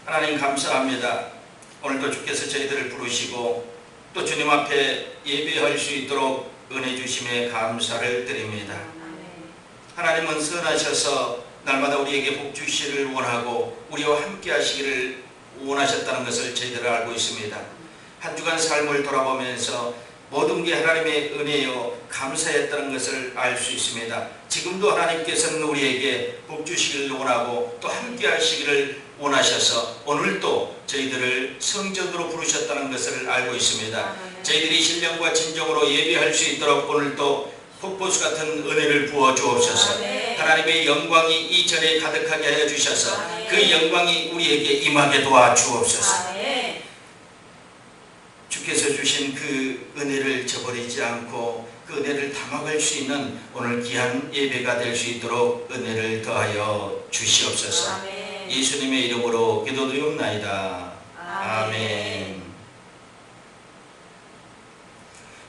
하나님 감사합니다. 오늘도 주께서 저희들을 부르시고 또 주님 앞에 예배할 수 있도록 은혜 주심에 감사를 드립니다. 하나님은 선하셔서 날마다 우리에게 복 주시기를 원하고 우리와 함께 하시기를 원하셨다는 것을 저희들은 알고 있습니다. 한 주간 삶을 돌아보면서 모든 게 하나님의 은혜요 감사했다는 것을 알 수 있습니다. 지금도 하나님께서는 우리에게 복 주시기를 원하고 또 함께 하시기를 원하셔서 오늘도 저희들을 성전으로 부르셨다는 것을 알고 있습니다. 저희들이 신령과 진정으로 예배할 수 있도록 오늘도 폭포수 같은 은혜를 부어 주옵소서. 하나님의 영광이 이 전에 가득하게 하여 주셔서 그 영광이 우리에게 임하게 도와 주옵소서. 주께서 주신 그 은혜를 저버리지 않고 그 은혜를 담아갈 수 있는 오늘 귀한 예배가 될 수 있도록 은혜를 더하여 주시옵소서. 예수님의 이름으로 기도드리옵나이다. 아멘.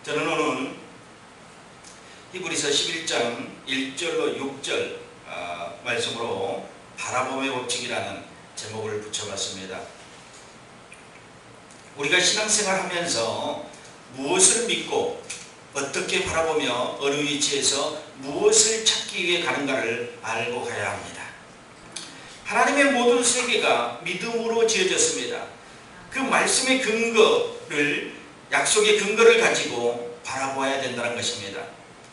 저는 오늘 히브리서 11장 1절로 6절 말씀으로 바라봄의 법칙이라는 제목을 붙여봤습니다. 우리가 신앙생활 하면서 무엇을 믿고 어떻게 바라보며 어느 위치에서 무엇을 찾기 위해 가는가를 알고 가야 합니다. 하나님의 모든 세계가 믿음으로 지어졌습니다. 그 말씀의 근거를, 약속의 근거를 가지고 바라보아야 된다는 것입니다.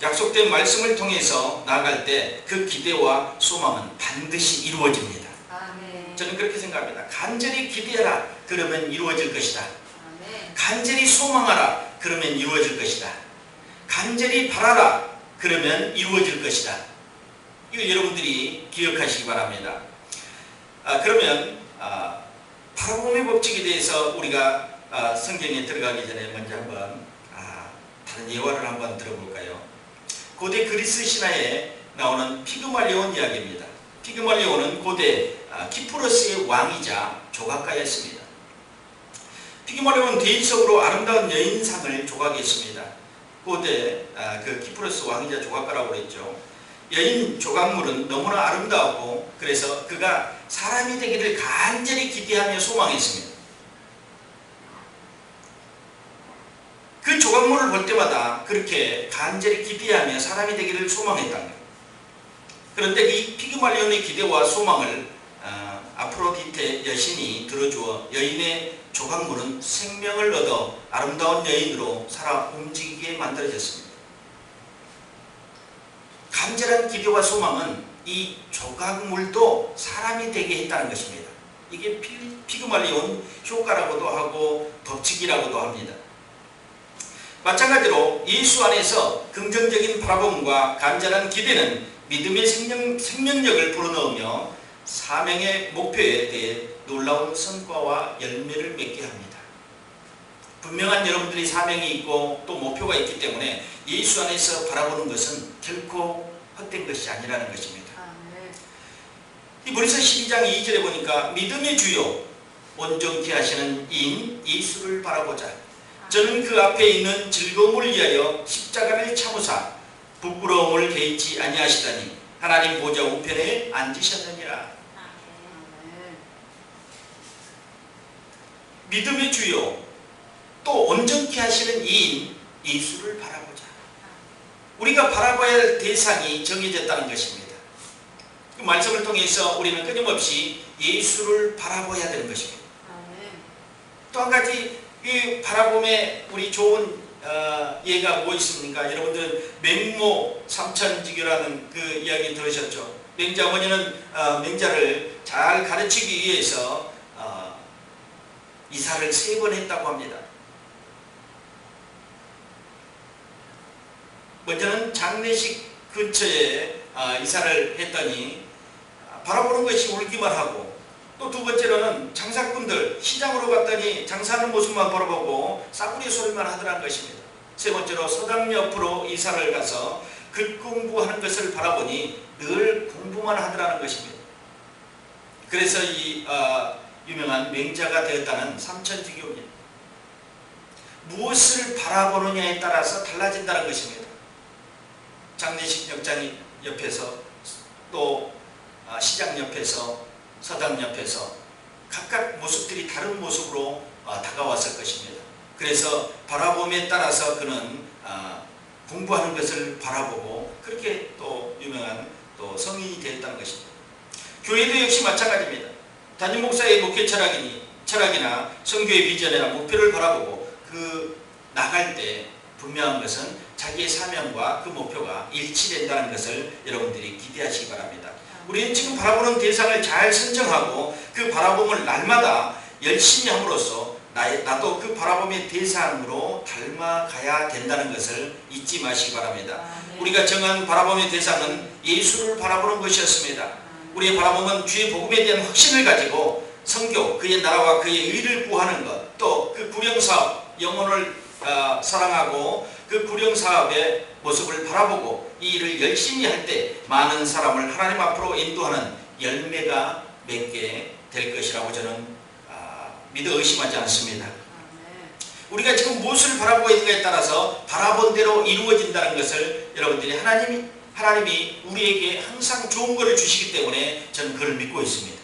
약속된 말씀을 통해서 나아갈 때 그 기대와 소망은 반드시 이루어집니다. 저는 그렇게 생각합니다. 간절히 기대하라, 그러면 이루어질 것이다. 간절히 소망하라, 그러면 이루어질 것이다. 간절히 바라라, 그러면 이루어질 것이다. 이거 여러분들이 기억하시기 바랍니다. 그러면 바라봄의 법칙에 대해서 우리가 성경에 들어가기 전에 먼저 한번 다른 예화를 한번 들어볼까요? 고대 그리스 신화에 나오는 피그말리온 이야기입니다. 피그말리온은 고대 키프로스의 왕이자 조각가였습니다. 피그말리온은 대인적으로 아름다운 여인상을 조각했습니다. 고대 그 키프로스 왕이자 조각가라고 그랬죠. 여인 조각물은 너무나 아름다웠고 그래서 그가 사람이 되기를 간절히 기대하며 소망했습니다. 그 조각물을 볼 때마다 그렇게 간절히 기대하며 사람이 되기를 소망했다는 거예요. 그런데 이 피그말리온의 기대와 소망을 아프로디테 여신이 들어주어 여인의 조각물은 생명을 얻어 아름다운 여인으로 살아 움직이게 만들어졌습니다. 간절한 기대와 소망은 이 조각물도 사람이 되게 했다는 것입니다. 이게 피그말리온 효과라고도 하고 법칙이라고도 합니다. 마찬가지로 예수 안에서 긍정적인 바라봄과 간절한 기대는 믿음의 생명력을 불어넣으며 사명의 목표에 대해 놀라운 성과와 열매를 맺게 합니다. 분명한 여러분들이 사명이 있고 또 목표가 있기 때문에 예수 안에서 바라보는 것은 결코 헛된 것이 아니라는 것입니다. 히브리서 12장 2절에 보니까 믿음의 주요 온전케 하시는 이인 예수를 바라보자. 저는 그 앞에 있는 즐거움을 위하여 십자가를 참으사 부끄러움을 개의치 아니하시다니 하나님 보좌 우편에 앉으셨느니라. 믿음의 주요 또 온전케 하시는 이인 예수를 바라보자. 우리가 바라봐야 할 대상이 정해졌다는 것입니다. 그 말씀을 통해서 우리는 끊임없이 예수를 바라봐야 되는 것입니다. 또 한 가지 이 바라봄에 우리 좋은 예가 뭐 있습니까? 여러분들 맹모 삼천지교라는 그 이야기 들으셨죠? 맹자 어머니는 맹자를 잘 가르치기 위해서 이사를 3번 했다고 합니다. 먼저는 장례식 근처에 이사를 했더니 바라보는 것이 울기만 하고 또 두 번째로는 장사꾼들 시장으로 갔더니 장사하는 모습만 바라보고 싸구려 소리만 하더라는 것입니다. 세 번째로 서당 옆으로 이사를 가서 글 공부하는 것을 바라보니 늘 공부만 하더라는 것입니다. 그래서 이 유명한 맹자가 되었다는 삼천지교입니다. 무엇을 바라보느냐에 따라서 달라진다는 것입니다. 장례식 역장 옆에서 또 시장 옆에서 서당 옆에서 각각 모습들이 다른 모습으로 다가왔을 것입니다. 그래서 바라봄에 따라서 그는 공부하는 것을 바라보고 그렇게 또 유명한 또 성인이 되었다는 것입니다. 교회도 역시 마찬가지입니다. 담임 목사의 목회 철학이나 선교의 비전이나 목표를 바라보고 나갈 때 분명한 것은 자기의 사명과 그 목표가 일치된다는 것을 여러분들이 기대하시기 바랍니다. 우리는 지금 바라보는 대상을 잘 선정하고 그 바라봄을 날마다 열심히 함으로써 나도 그 바라봄의 대상으로 닮아가야 된다는 것을 잊지 마시기 바랍니다. 우리가 정한 바라봄의 대상은 예수를 바라보는 것이었습니다. 우리의 바라봄은 주의 복음에 대한 확신을 가지고 선교, 그의 나라와 그의 의를 구하는 것, 또 그 구령사업, 영혼을 사랑하고 그 구령사업의 모습을 바라보고 이 일을 열심히 할 때 많은 사람을 하나님 앞으로 인도하는 열매가 맺게 될 것이라고 저는 믿어 의심하지 않습니다. 우리가 지금 무엇을 바라보고 있는가에 따라서 바라본 대로 이루어진다는 것을 여러분들이 하나님이 우리에게 항상 좋은 것을 주시기 때문에 저는 그걸 믿고 있습니다.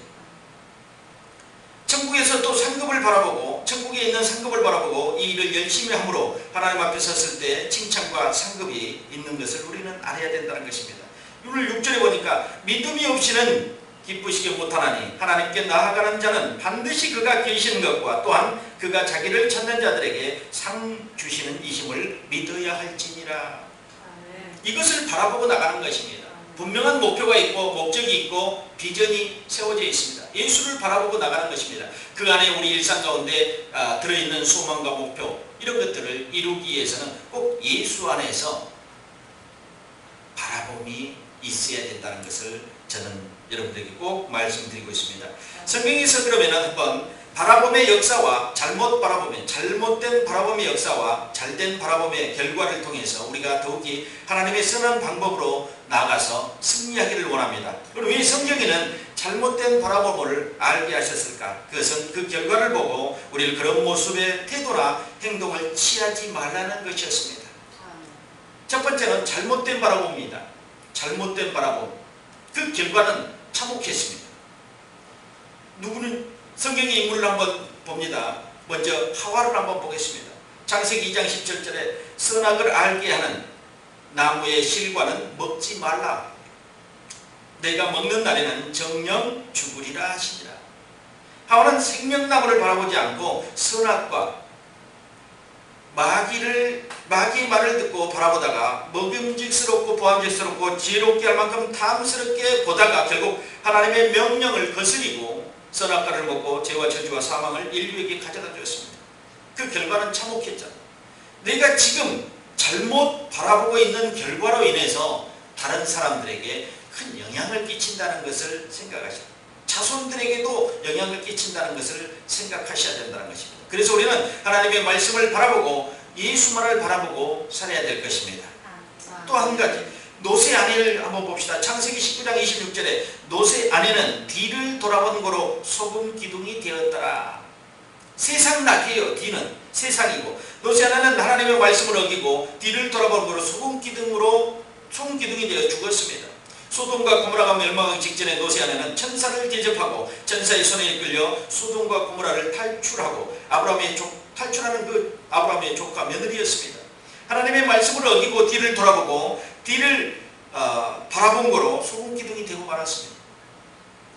천국에서 또 상급을 바라보고 천국에 있는 상급을 바라보고 이 일을 열심히 함으로 하나님 앞에 섰을 때 칭찬과 상급이 있는 것을 우리는 알아야 된다는 것입니다. 오늘 6절에 보니까 믿음이 없이는 기쁘시게 못하나니 하나님께 나아가는 자는 반드시 그가 계시는 것과 또한 그가 자기를 찾는 자들에게 상 주시는 이심을 믿어야 할지니라. 이것을 바라보고 나가는 것입니다. 분명한 목표가 있고 목적이 있고 비전이 세워져 있습니다. 예수를 바라보고 나가는 것입니다. 그 안에 우리 일상 가운데 들어있는 소망과 목표 이런 것들을 이루기 위해서는 꼭 예수 안에서 바라봄이 있어야 된다는 것을 저는 여러분들에게 꼭 말씀드리고 있습니다. 성경에서 그러면 한번 바라봄의 역사와 잘못된 바라봄의 역사와 잘된 바라봄의 결과를 통해서 우리가 더욱이 하나님의 선한 방법으로 나아가서 승리하기를 원합니다. 그럼 왜 성경에는 잘못된 바라봄을 알게 하셨을까? 그것은 그 결과를 보고 우리를 그런 모습의 태도나 행동을 취하지 말라는 것이었습니다. 첫 번째는 잘못된 바라봄입니다. 잘못된 바라봄. 그 결과는 참혹했습니다. 누구는 성경의 인물을 한번 봅니다. 먼저 하와를 한번 보겠습니다. 창세기 2장 17절에 선악을 알게 하는 나무의 실과는 먹지 말라. 내가 먹는 날에는 정령 죽으리라 하시니라. 하와는 생명나무를 바라보지 않고 선악과 마귀의 말을 듣고 바라보다가 먹음직스럽고 보암직스럽고 지혜롭게 할 만큼 탐스럽게 보다가 결국 하나님의 명령을 거스리고 선악과를 먹고 죄와 저주와 사망을 인류에게 가져다 주었습니다. 그 결과는 참혹했잖아요. 내가 지금 잘못 바라보고 있는 결과로 인해서 다른 사람들에게 큰 영향을 끼친다는 것을 생각하십니다. 자손들에게도 영향을 끼친다는 것을 생각하셔야 된다는 것입니다. 그래서 우리는 하나님의 말씀을 바라보고 예수만을 바라보고 살아야 될 것입니다. 또 한 가지 노새 아내를 한번 봅시다. 창세기 19장 26절에 노새 아내는 뒤를 돌아본 거로 소금 기둥이 되었더라. 세상 낙이에요. 뒤는 세상이고 노새 아내는 하나님의 말씀을 어기고 뒤를 돌아본 거로 소금 기둥이 되어 죽었습니다. 소돔과 고모라가 멸망하기 직전에 노새 아내는 천사를 대접하고 천사의 손에 이끌려 소돔과 고모라를 탈출하고 탈출하는 아브라함의 조카 며느리였습니다. 하나님의 말씀을 어기고 뒤를 돌아보고 뒤를 바라본 거로 소금 기둥이 되고 말았습니다.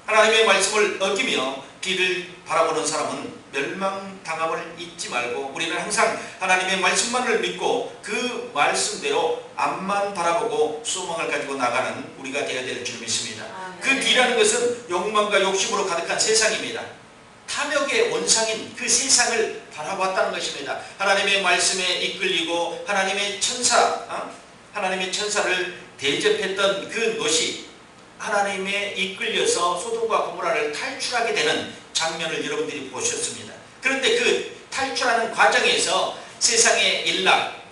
하나님의 말씀을 어기며 뒤를 바라보는 사람은 멸망당함을 잊지 말고 우리는 항상 하나님의 말씀만을 믿고 그 말씀대로 앞만 바라보고 소망을 가지고 나가는 우리가 되어야 될 줄 믿습니다. 그 뒤라는 것은 욕망과 욕심으로 가득한 세상입니다. 탐욕의 원상인 그 세상을 바라봤다는 것입니다. 하나님의 말씀에 이끌리고 하나님의 천사를 대접했던 그 롯이 하나님에 이끌려서 소돔과 고모라를 탈출하게 되는 장면을 여러분들이 보셨습니다. 그런데 그 탈출하는 과정에서 세상의 일락,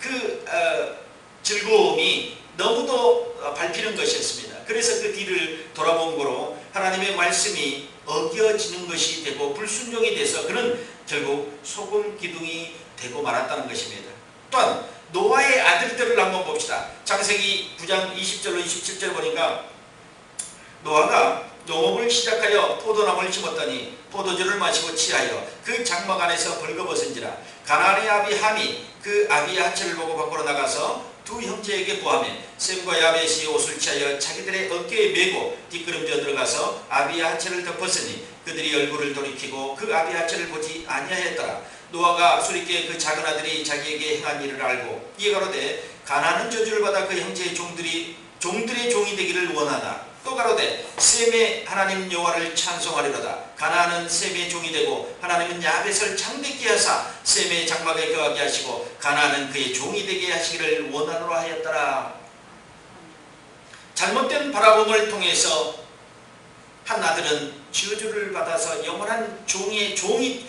즐거움이 너무도 밟히는 것이었습니다. 그래서 그 뒤를 돌아본 거로 하나님의 말씀이 어겨지는 것이 되고 불순종이 돼서 그는 결국 소금 기둥이 되고 말았다는 것입니다. 또한 노아의 아들들을 한번 봅시다. 창세기 9장 20절로 27절 보니까 노아가 농업을 시작하여 포도나무를 심었더니 포도주를 마시고 취하여 그 장막 안에서 벌거벗은지라. 가나안의 아비 함이 그 아비의 하체를 보고 밖으로 나가서 두 형제에게 보하매 셈과 야벳이 옷을 취하여 자기들의 어깨에 메고 뒷걸음져 들어가서 아비의 하체를 덮었으니 그들이 얼굴을 돌이키고 그 아비의 하체를 보지 아니하였더라. 노아가 수리께 그 작은 아들이 자기에게 행한 일을 알고 이에 가로되 가나안은 저주를 받아 그 형제의 종들의 종이 되기를 원하나. 또 가로되 셈의 하나님 여호와를 찬송하리로다. 가나안은 셈의 종이 되고 하나님은 야벳을 창대케 하사 셈의 장막에 거하게 하시고 가나안은 그의 종이 되게 하시기를 원하노라 하였더라. 잘못된 바라봄을 통해서 한 아들은 저주를 받아서 영원한 종들의 종이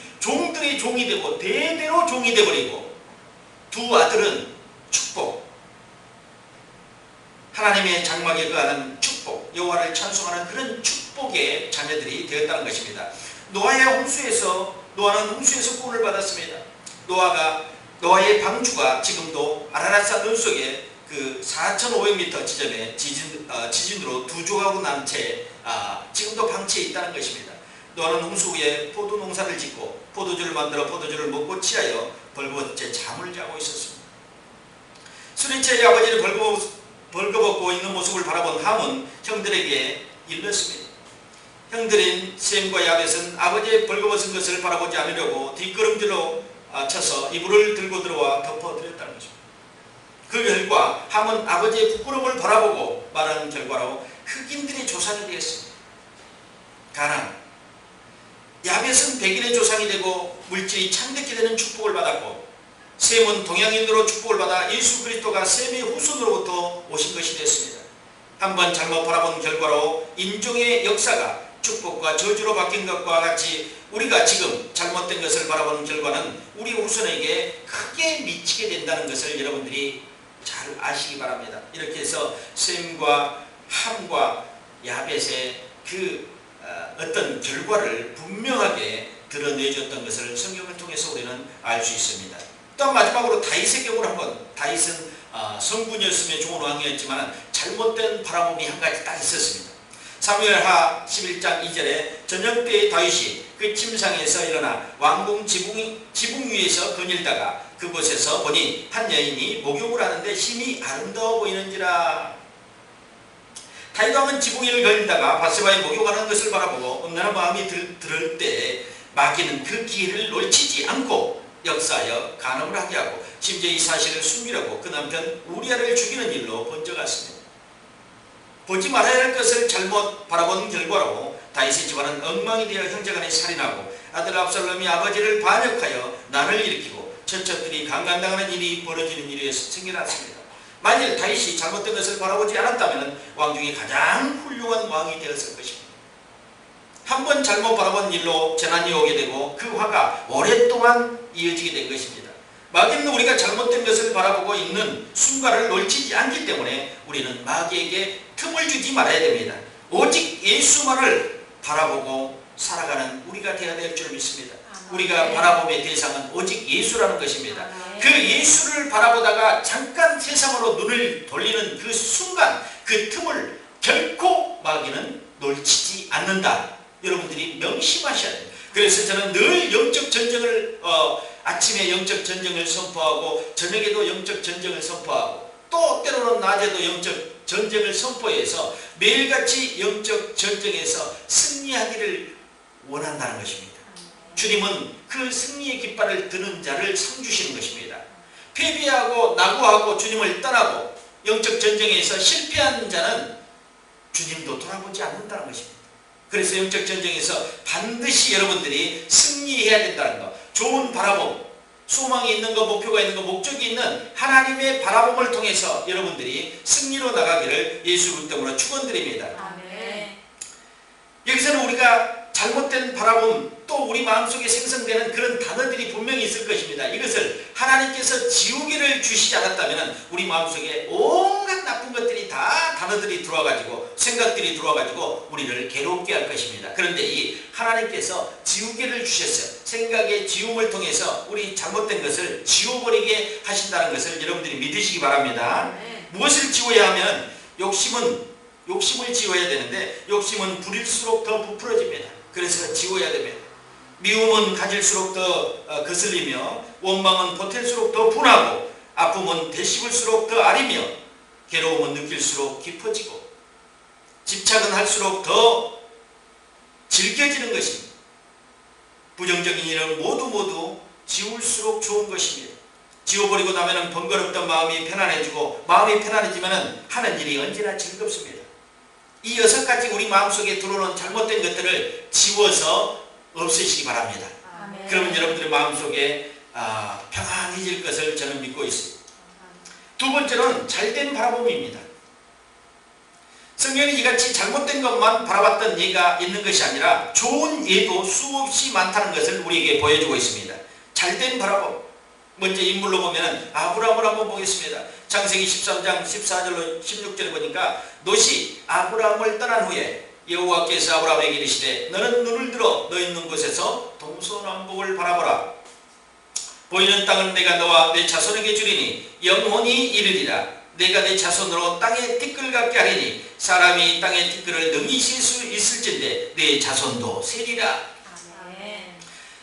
되고 대대로 종이 되어버리고, 두 아들은 축복, 하나님의 장막에 거하는 축복, 여호와를 찬송하는 그런 축복의 자녀들이 되었다는 것입니다. 노아는 홍수에서 구원을 받았습니다. 노아의 방주가 지금도 아라랏산 눈 속에 그 4,500m 지점에 지진으로 두조하고 난 채 지금도 방치해 있다는 것입니다. 노아는 홍수 후에 포도 농사를 짓고 포도주를 만들어 포도주를 먹고 취하여 벌거벗게 잠을 자고 있었습니다. 수리체의 아버지는 벌거벗고 있는 모습을 바라본 함은 형들에게 일렀습니다. 형들인 셈과 야벳은 아버지의 벌거벗은 것을 바라보지 않으려고 뒷걸음질로 쳐서 이불을 들고 들어와 덮어드렸다는 것입니다. 그 결과 함은 아버지의 부끄러움을 바라보고 말하는 결과로 흑인들의 조상이 되었습니다. 가나안. 야벳은 백인의 조상이 되고 물질이 창대케 되는 축복을 받았고, 셈은 동양인으로 축복을 받아 예수 그리스도가 셈의 후손으로부터 오신 것이 됐습니다. 한번 잘못 바라본 결과로 인종의 역사가 축복과 저주로 바뀐 것과 같이 우리가 지금 잘못된 것을 바라보는 결과는 우리 후손에게 크게 미치게 된다는 것을 여러분들이 잘 아시기 바랍니다. 이렇게 해서 셈과 함과 야벳의 그 어떤 결과를 분명하게 드러내줬던 것을 성경을 통해서 우리는 알 수 있습니다. 또 마지막으로 다윗의 경우를 한번, 다윗은 성군이었으며 좋은 왕이었지만 잘못된 바라봄이 한 가지 딱 있었습니다. 사무엘하 11장 2절에 저녁 때의 다윗이 그 침상에서 일어나 왕궁 지붕 위에서 거닐다가 그곳에서 보니 한 여인이 목욕을 하는데 심히 아름다워 보이는지라. 다윗 왕은 지붕 위를 거닐다가 바세바의 목욕하는 것을 바라보고 음란한 마음이 들을 때 마귀는 그 기회를 놓치지 않고 역사하여 간음을 하게 하고 심지어 이 사실을 숨기려고 그 남편 우리아를 죽이는 일로 번져갔습니다. 보지 말아야 할 것을 잘못 바라본 결과로 다윗의 집안은 엉망이 되어 형제간에 살인하고 아들 압살롬이 아버지를 반역하여 난을 일으키고 처첩들이 강간당하는 일이 벌어지는 일이 생겨났습니다. 만일 다윗이 잘못된 것을 바라보지 않았다면 왕 중에 가장 훌륭한 왕이 되었을 것입니다. 한번 잘못 바라본 일로 재난이 오게 되고 그 화가 오랫동안 이어지게 된 것입니다. 마귀는 우리가 잘못된 것을 바라보고 있는 순간을 놓치지 않기 때문에 우리는 마귀에게 틈을 주지 말아야 됩니다. 오직 예수만을 바라보고 살아가는 우리가 되어야 될 줄 믿습니다. 우리가 바라봄의 대상은 오직 예수라는 것입니다. 그 예수를 바라보다가 잠깐 세상으로 눈을 돌리는 그 순간, 그 틈을 결코 마귀는 놓치지 않는다. 여러분들이 명심하셔야 돼요. 그래서 저는 늘 영적 전쟁을 아침에 영적 전쟁을 선포하고 저녁에도 영적 전쟁을 선포하고 또 때로는 낮에도 영적 전쟁을 선포해서 매일같이 영적 전쟁에서 승리하기를 원한다는 것입니다. 주님은 그 승리의 깃발을 드는 자를 상 주시는 것입니다. 패배하고 낙오하고 주님을 떠나고 영적 전쟁에서 실패한 자는 주님도 돌아보지 않는다는 것입니다. 그래서 영적 전쟁에서 반드시 여러분들이 승리해야 된다는 것, 좋은 바라봄, 소망이 있는 것, 목표가 있는 것, 목적이 있는 하나님의 바라봄을 통해서 여러분들이 승리로 나가기를 예수 그리스도로 축원드립니다. 아멘. 여기서는 우리가 잘못된 바라봄, 또 우리 마음속에 생성되는 그런 단어들이 분명히 있을 것입니다. 이것을 하나님께서 지우개를 주시지 않았다면 우리 마음속에 온갖 나쁜 것들이 다 단어들이 들어와가지고 생각들이 들어와가지고 우리를 괴롭게 할 것입니다. 그런데 이 하나님께서 지우개를 주셨어요. 생각의 지움을 통해서 우리 잘못된 것을 지워버리게 하신다는 것을 여러분들이 믿으시기 바랍니다. 무엇을 지워야 하면 욕심은 욕심을 지워야 되는데 욕심은 부릴수록 더 부풀어집니다. 그래서 지워야 됩니다. 미움은 가질수록 더 거슬리며 원망은 보탤수록 더 분하고 아픔은 되씹을수록 더 아리며 괴로움은 느낄수록 깊어지고 집착은 할수록 더 질겨지는 것입니다. 부정적인 일은 모두 지울수록 좋은 것입니다. 지워버리고 나면 번거롭던 마음이 편안해지고 마음이 편안해지면 하는 일이 언제나 즐겁습니다. 이 6가지 우리 마음속에 들어오는 잘못된 것들을 지워서 없애시기 바랍니다. 아멘. 그러면 여러분들의 마음속에 평안해질 것을 저는 믿고 있습니다. 두 번째로는 잘된 바라봄입니다. 성경이 이같이 잘못된 것만 바라봤던 예가 있는 것이 아니라 좋은 예도 수없이 많다는 것을 우리에게 보여주고 있습니다. 잘된 바라봄. 먼저 인물로 보면 아브라함을 한번 보겠습니다. 창세기 13장 14절로 16절에 보니까 롯이 아브라함을 떠난 후에 여호와께서 아브라함에게 이르시되 너는 눈을 들어 너 있는 곳에서 동서남북을 바라보라. 보이는 땅을 내가 너와 내 자손에게 주리니 영원히 이르리라. 내가 내 자손으로 땅에 티끌 같게 하리니 사람이 땅에 티끌을 능히 실 수 있을진데 내 자손도 세리라. 아멘.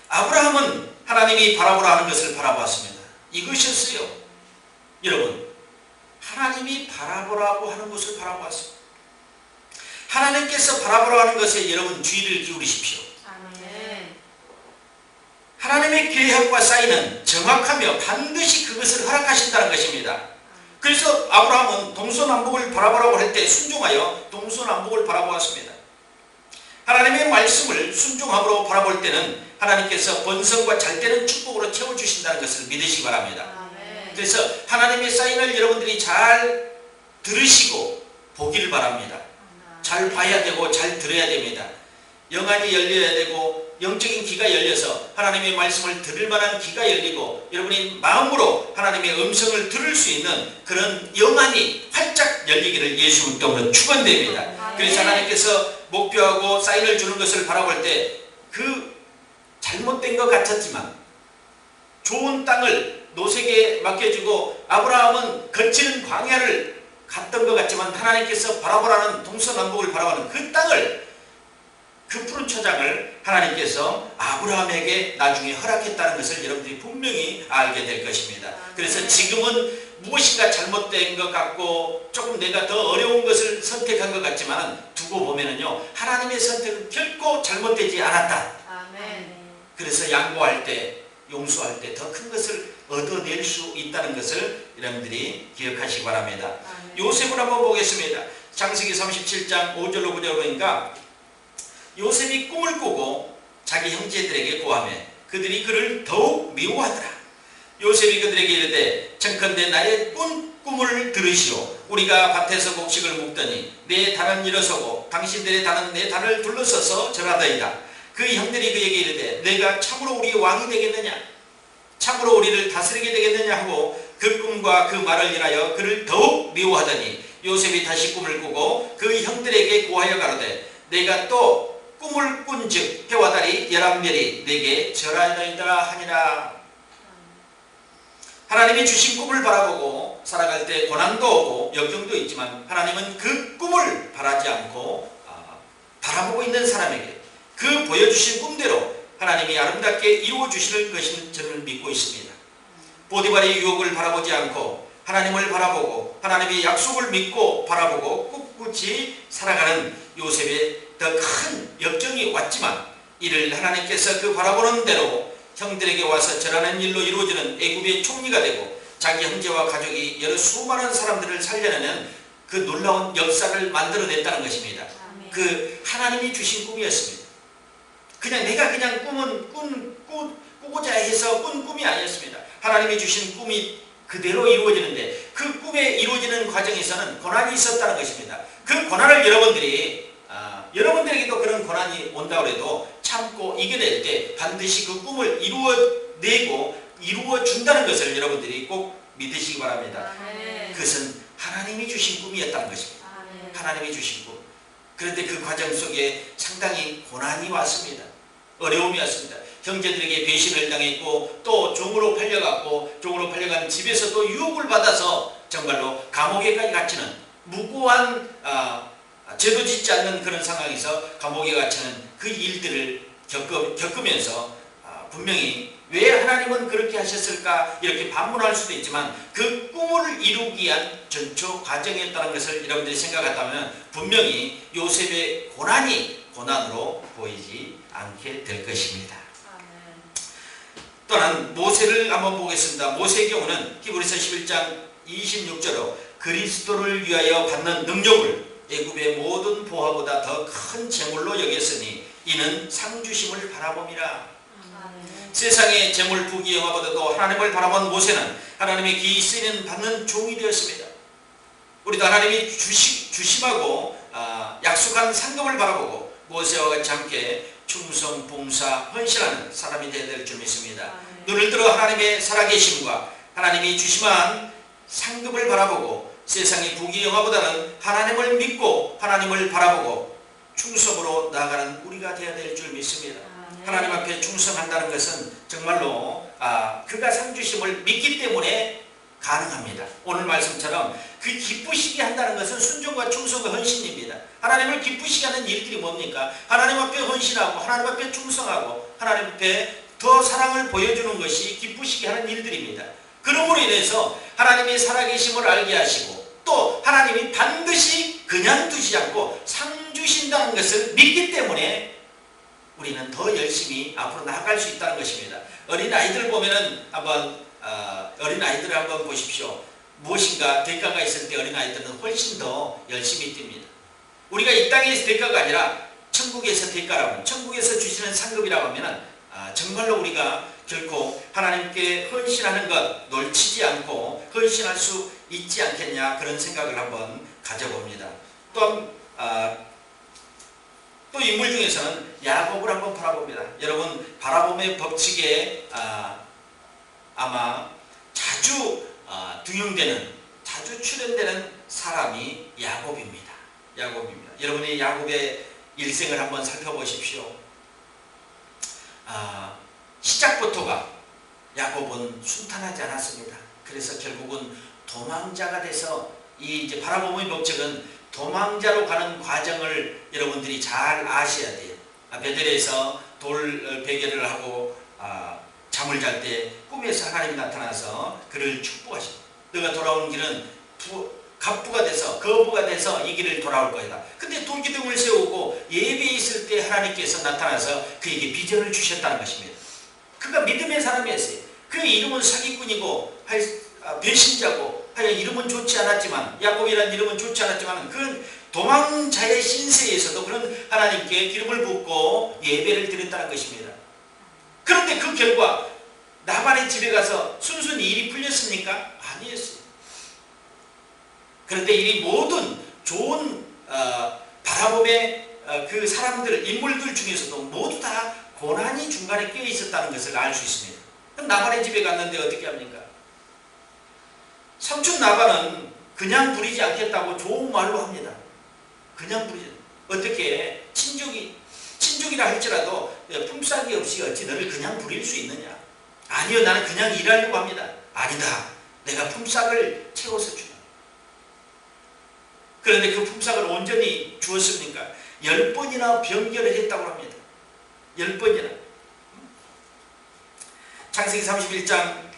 아브라함은 하나님이 바라보라 하는 것을 바라보았습니다. 이것이었어요. 여러분, 하나님이 바라보라고 하는 것을 바라보았습니다. 하나님께서 바라보라 하는 것에 여러분 주의를 기울이십시오. 아멘. 하나님의 계획과 사인은 정확하며 반드시 그것을 허락하신다는 것입니다. 그래서 아브라함은 동서남북을 바라보라고 할 때 순종하여 동서남북을 바라보았습니다. 하나님의 말씀을 순종함으로 바라볼 때는 하나님께서 번성과 잘되는 축복으로 채워주신다는 것을 믿으시기 바랍니다. 아멘. 그래서 하나님의 사인을 여러분들이 잘 들으시고 보기를 바랍니다. 잘 봐야 되고 잘 들어야 됩니다. 영안이 열려야 되고 영적인 귀가 열려서 하나님의 말씀을 들을 만한 귀가 열리고 여러분이 마음으로 하나님의 음성을 들을 수 있는 그런 영안이 활짝 열리기를 예수 이름으로 축원됩니다. 그래서 하나님께서 목표하고 사인을 주는 것을 바라볼 때 그 잘못된 것 같았지만 좋은 땅을 롯에게 맡겨주고 아브라함은 거치는 광야를 갔던 것 같지만 하나님께서 바라보라는 동서남북을 바라보는 그 땅을 그 푸른 초장을 하나님께서 아브라함에게 나중에 허락했다는 것을 여러분들이 분명히 알게 될 것입니다. 그래서 지금은 무엇인가 잘못된 것 같고 조금 내가 더 어려운 것을 선택한 것 같지만 두고 보면은요 하나님의 선택은 결코 잘못되지 않았다. 아멘. 그래서 양보할 때 용서할 때 더 큰 것을 얻어낼 수 있다는 것을 여러분들이 기억하시기 바랍니다. 아멘. 요셉을 한번 보겠습니다. 창세기 37장 5절로 9절 보니까 요셉이 꿈을 꾸고 자기 형제들에게 고하매 그들이 그를 더욱 미워하더라. 요셉이 그들에게 이르되 청컨대 나의 꿈을 들으시오. 우리가 밭에서 곡식을 묵더니 내 단은 일어서고 당신들의 단은 내 단을 둘러서서 절하더이다. 그 형들이 그에게 이르되 내가 참으로 우리의 왕이 되겠느냐 참으로 우리를 다스리게 되겠느냐 하고 그 꿈과 그 말을 인하여 그를 더욱 미워하더니 요셉이 다시 꿈을 꾸고 그 형들에게 고하여 가로되 내가 또 꿈을 꾼즉 해와 달이 11별이 내게 절하여이다 하니라. 하나님이 주신 꿈을 바라보고 살아갈 때 고난도 오고 역경도 있지만 하나님은 그 꿈을 바라지 않고 바라보고 있는 사람에게 그 보여주신 꿈대로 하나님이 아름답게 이루어주실 것을 저는 믿고 있습니다. 보디발의 유혹을 바라보지 않고 하나님을 바라보고 하나님의 약속을 믿고 바라보고 꿋꿋이 살아가는 요셉의 더 큰 역경이 왔지만 이를 하나님께서 그 바라보는 대로 형들에게 와서 절하는 일로 이루어지는 애굽의 총리가 되고 자기 형제와 가족이 여러 수많은 사람들을 살려내는 그 놀라운 역사를 만들어냈다는 것입니다. 아멘. 그 하나님이 주신 꿈이었습니다. 그냥 내가 그냥 꾸고자 해서 꾼 꿈이 아니었습니다. 하나님이 주신 꿈이 그대로 이루어지는데 그 꿈에 이루어지는 과정에서는 고난이 있었다는 것입니다. 그 고난을 여러분들에게도 그런 고난이 온다고 해도 참고 이겨낼 때 반드시 그 꿈을 이루어내고 이루어준다는 것을 여러분들이 꼭 믿으시기 바랍니다. 아멘. 그것은 하나님이 주신 꿈이었다는 것입니다. 아멘. 하나님이 주신 꿈. 그런데 그 과정 속에 상당히 고난이 왔습니다. 어려움이 왔습니다. 형제들에게 배신을 당했고 또 종으로 팔려간 집에서도 유혹을 받아서 정말로 감옥에까지 갇히는 무고한 죄도 짓지 않는 그런 상황에서 감옥에 갇히는 그 일들을 겪으면서 분명히 왜 하나님은 그렇게 하셨을까 이렇게 반문할 수도 있지만 그 꿈을 이루기 위한 전초 과정이었다는 것을 여러분들이 생각한다면 분명히 요셉의 고난이 고난으로 보이지 않게 될 것입니다. 또한 모세를 한번 보겠습니다. 모세의 경우는 히브리서 11장 26절로 그리스도를 위하여 받는 능력을 애굽의 모든 보화보다 더 큰 재물로 여겼으니 이는 상주심을 바라봄이라. 세상의 재물 부귀 영화보다도 하나님을 바라본 모세는 하나님의 기이 쓰이는 받는 종이 되었습니다. 우리도 하나님이 주심하고 약속한 상급을 바라보고 모세와 같이 함께 충성, 봉사, 헌신하는 사람이 되어야 될 줄 믿습니다. 눈을 들어 하나님의 살아계심과 하나님이 주심한 상급을 바라보고 세상의 부귀 영화보다는 하나님을 믿고 하나님을 바라보고 충성으로 나아가는 우리가 되어야 될 줄 믿습니다. 하나님 앞에 충성한다는 것은 정말로 그가 상주심을 믿기 때문에 가능합니다. 오늘 말씀처럼 그 기쁘시게 한다는 것은 순종과 충성과 헌신입니다. 하나님을 기쁘시게 하는 일들이 뭡니까? 하나님 앞에 헌신하고 하나님 앞에 충성하고 하나님 앞에 더 사랑을 보여주는 것이 기쁘시게 하는 일들입니다. 그러므로 인해서 하나님이 살아계심을 알게 하시고 또 하나님이 반드시 그냥 두지 않고 상 주신다는 것을 믿기 때문에 우리는 더 열심히 앞으로 나아갈 수 있다는 것입니다. 어린아이들 보면은 한번 어린아이들을 한번 보십시오. 무엇인가 대가가 있을 때 어린아이들은 훨씬 더 열심히 뜁니다. 우리가 이 땅에서 대가가 아니라 천국에서 대가라고, 천국에서 주시는 상급이라고 하면은 정말로 우리가 결코 하나님께 헌신하는 것 놓치지 않고 헌신할 수 있지 않겠냐 그런 생각을 한번 가져봅니다. 또 인물 중에서는 야곱을 한번 바라봅니다. 여러분 바라봄의 법칙에 아마 자주 등용되는, 자주 출연되는 사람이 야곱입니다. 여러분이 야곱의 일생을 한번 살펴보십시오. 시작부터가 야곱은 순탄하지 않았습니다. 그래서 결국은 도망자가 돼서 이 이제 바라봄의 법칙은 도망자로 가는 과정을 여러분들이 잘 아셔야 돼요. 베델에서 돌 베개를 하고 잠을 잘 때 꿈에서 하나님이 나타나서 그를 축복하십니다. 너가 돌아오는 길은 갑부가 돼서 거부가 돼서 이 길을 돌아올 거다. 근데 돌기둥을 세우고 예배에 있을 때 하나님께서 나타나서 그에게 비전을 주셨다는 것입니다. 그가 믿음의 사람이었어요. 그의 이름은 사기꾼이고 배신자고 하여 이름은 좋지 않았지만, 야곱이라는 이름은 좋지 않았지만 그는 도망자의 신세에서도 그런 하나님께 기름을 붓고 예배를 드렸다는 것입니다. 그런데 그 결과 나반의 집에 가서 순순히 일이 풀렸습니까? 아니었어요. 그런데 이 모든 좋은 바라봄의 그 사람들, 인물들 중에서도 모두 다 고난이 중간에 껴 있었다는 것을 알 수 있습니다. 그럼 나반의 집에 갔는데 어떻게 합니까? 삼촌 나반은 그냥 부리지 않겠다고 좋은 말로 합니다. 그냥 부리지. 어떻게 친족이라 할지라도 품삯이 없이 어찌 너를 그냥 부릴 수 있느냐? 아니요, 나는 그냥 일하려고 합니다. 아니다, 내가 품삯을 채워서 주라. 그런데 그 품삯을 온전히 주었습니까? 10번이나 변결을 했다고 합니다. 10번이나. 창세기 31장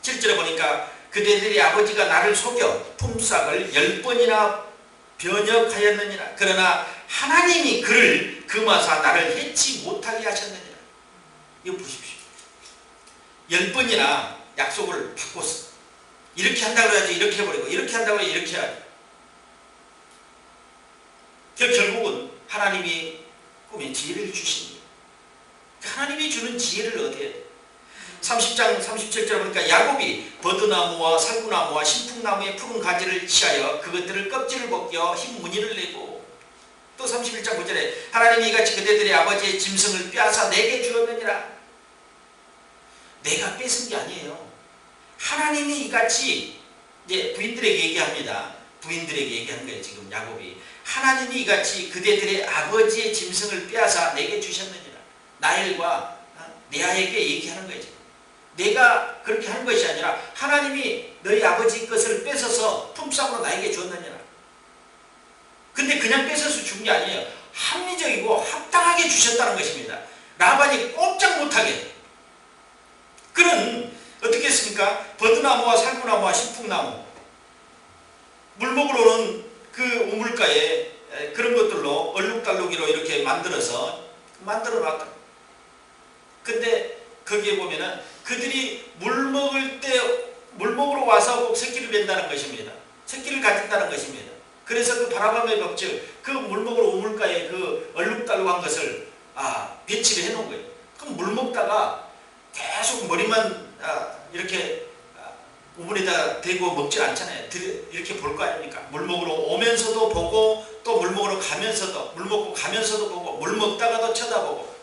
7절에 보니까 그대들의 아버지가 나를 속여 품삯을 10번이나 변역하였느니라. 그러나 하나님이 그를 금하사 나를 해치 못하게 하셨느니라. 이거 보십시오. 10번이나 약속을 바꿨어. 이렇게 한다고 해야지 이렇게 해버리고, 이렇게 한다고 해야지 이렇게 해야지. 결국은 하나님이 꿈에 지혜를 주십니다. 하나님이 주는 지혜를 얻어야 돼. 30장 37절 보니까 야곱이 버드나무와 살구나무와 신풍나무의 푸른 가지를 취하여 그것들을 껍질을 벗겨 흰 무늬를 내고, 또 31장 9절에 하나님이 이같이 그대들의 아버지의 짐승을 빼앗아 내게 주었느니라. 내가 뺏은 게 아니에요. 하나님이 이같이, 이제 부인들에게 얘기합니다. 부인들에게 얘기하는 거예요. 지금 야곱이 하나님이 이같이 그대들의 아버지의 짐승을 빼앗아 내게 주셨느니라. 나엘과 레아에게 얘기하는 거예요. 내가 그렇게 한 것이 아니라 하나님이 너희 아버지 것을 뺏어서 품삯으로 나에게 주었느니라. 근데 그냥 뺏어서 준 게 아니에요. 합리적이고 합당하게 주셨다는 것입니다. 라반이 꼼짝 못하게. 그는 어떻게 했습니까? 버드나무와 살구나무와 신풍나무, 물먹으로는 그 우물가에 그런 것들로 얼룩달룩이로 이렇게 만들어서 만들어 놨다. 근데 거기에 보면은 그들이 물 먹으러 와서 꼭 새끼를 뵌다는 것입니다. 새끼를 가진다는 것입니다. 그래서 그 바라밤의 법칙, 그 물 먹으러 우물가에 그 얼룩달룩한 것을 배치를 해놓은 거예요. 그럼 물 먹다가 계속 머리만 이렇게 우물에다 대고 먹질 않잖아요. 이렇게 볼 거 아닙니까? 물 먹으러 오면서도 보고, 또 물 먹으러 가면서도, 물 먹고 가면서도 보고, 물 먹다가도 쳐다보고,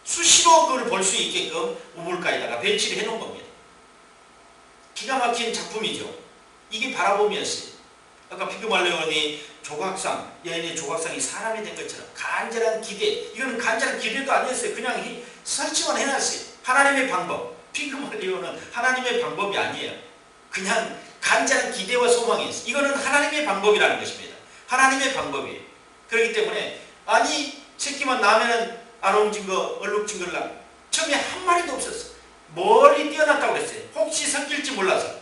수시로 그걸 볼 수 있게끔 우물가에다가 배치를 해놓은 겁니다. 기가 막힌 작품이죠. 이게 바라봄이었어요. 아까 피그말레온이 조각상, 여인의 조각상이 사람이 된 것처럼 간절한 기대, 이거는 간절한 기대도 아니었어요. 그냥 설치만 해놨어요. 하나님의 방법. 피그말레온은 하나님의 방법이 아니에요. 그냥 간절한 기대와 소망이었어요. 이거는 하나님의 방법이라는 것입니다. 하나님의 방법이에요. 그렇기 때문에 아니 새끼만 나면은 아롱진 거, 얼룩진 걸라 처음에 한 마리도 없었어. 멀리 뛰어났다고 그랬어요. 혹시 섞일지 몰라서.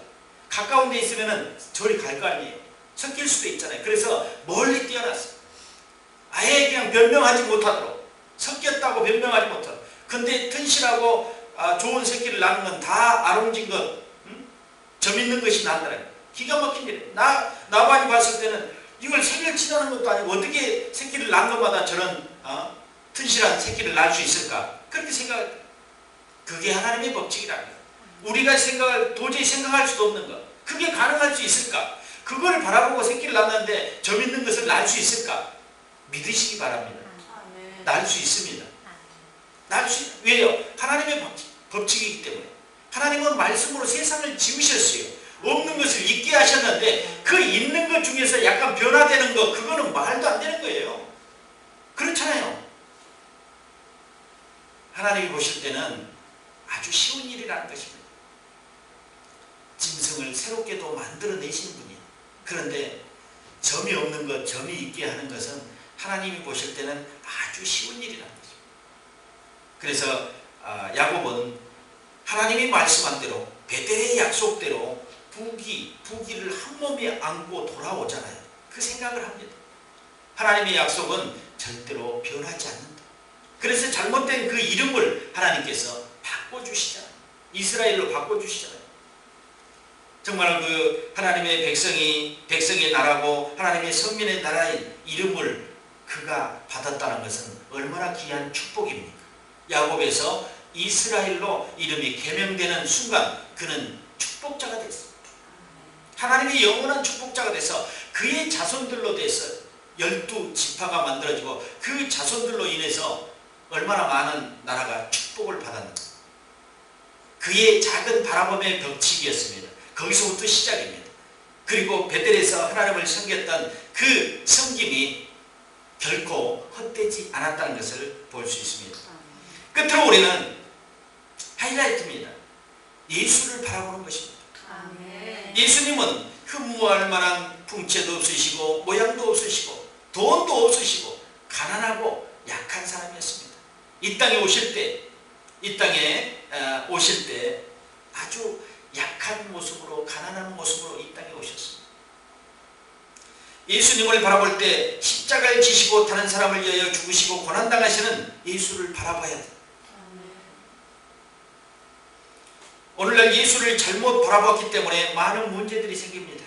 가까운 데 있으면은 저리 갈 거 아니에요. 섞일 수도 있잖아요. 그래서 멀리 뛰어났어. 아예 그냥 변명하지 못하도록. 섞였다고 변명하지 못하도록. 근데 튼실하고 좋은 새끼를 낳는 건 다 아롱진 것, 점 있는 것이 난다라. 기가 막힌 일이에요. 나반이 봤을 때는 이걸 생일 치라는 것도 아니고 어떻게 새끼를 낳은 것마다 저런 튼실한 새끼를 낳을 수 있을까? 그렇게 생각할 그게 하나님의 법칙이랍니다. 우리가 도저히 생각할 수도 없는 것. 그게 가능할 수 있을까? 그걸 바라보고 새끼를 낳았는데 점 있는 것을 낳을 수 있을까? 믿으시기 바랍니다. 낳을 수 있습니다. 왜요? 하나님의 법칙이기 때문에. 하나님은 말씀으로 세상을 지으셨어요. 없는 것을 있게 하셨는데 그 있는 것 중에서 약간 변화되는 거, 그거는 말도 안 되는 거예요. 그렇잖아요. 하나님이 보실 때는 아주 쉬운 일이라는 것입니다. 짐승을 새롭게도 만들어내시는 분이에요. 그런데 점이 없는 것, 점이 있게 하는 것은 하나님이 보실 때는 아주 쉬운 일이라는 것입니다. 그래서 야곱은 하나님이 말씀한 대로 베델의 약속대로 부기를 한 몸에 안고 돌아오잖아요. 그 생각을 합니다. 하나님의 약속은 절대로 변하지 않는다. 그래서 잘못된 그 이름을 하나님께서 바꿔주시잖아요. 이스라엘로 바꿔주시잖아요. 정말 그 하나님의 백성의 나라고 하나님의 선민의 나라인 이름을 그가 받았다는 것은 얼마나 귀한 축복입니까? 야곱에서 이스라엘로 이름이 개명되는 순간 그는 축복자가 됐습니다. 하나님의 영원한 축복자가 돼서 그의 자손들로 돼서 12지파가 만들어지고 그 자손들로 인해서 얼마나 많은 나라가 축복을 받았는가. 그의 작은 바라봄의 법칙이었습니다. 거기서부터 시작입니다. 그리고 베델에서 하나님을 섬겼던 그 섬김이 결코 헛되지 않았다는 것을 볼 수 있습니다. 끝으로 우리는 하이라이트입니다. 예수를 바라보는 것입니다. 예수님은 흠모할 만한 풍채도 없으시고 모양도 없으시고 돈도 없으시고 가난하고 약한 사람이었습니다. 이 땅에 오실 때 아주 약한 모습으로, 가난한 모습으로 이 땅에 오셨습니다. 예수님을 바라볼 때 십자가를 지시고 다른 사람을 위하여 죽으시고 고난당하시는 예수를 바라봐야 됩니다. 오늘날 예수를 잘못 바라봤기 때문에 많은 문제들이 생깁니다.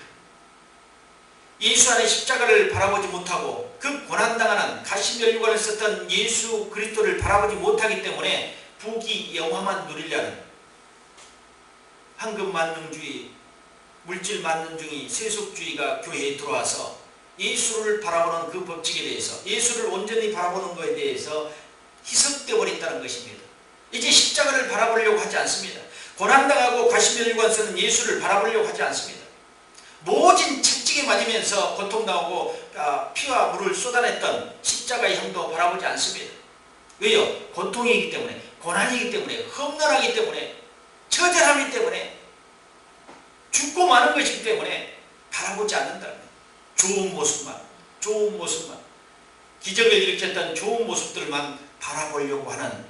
예수 안에 십자가를 바라보지 못하고 그 고난당하는 가시면류관을 썼던 예수 그리스도를 바라보지 못하기 때문에 부귀 영화만 누리려는 황금만능주의, 물질만능주의, 세속주의가 교회에 들어와서 예수를 바라보는 그 법칙에 대해서, 예수를 온전히 바라보는 것에 대해서 희석되어 버린다는 것입니다. 이제 십자가를 바라보려고 하지 않습니다. 고난당하고 가시면류관 쓰는 예수를 바라보려고 하지 않습니다. 모진 채찍에 맞으면서 고통당하고 피와 물을 쏟아냈던 십자가의 형도 바라보지 않습니다. 왜요? 고통이기 때문에, 고난이기 때문에, 험난하기 때문에, 처절하기 때문에, 죽고 마는 것이기 때문에 바라보지 않는다. 좋은 모습만, 좋은 모습만, 기적을 일으켰던 좋은 모습들만 바라보려고 하는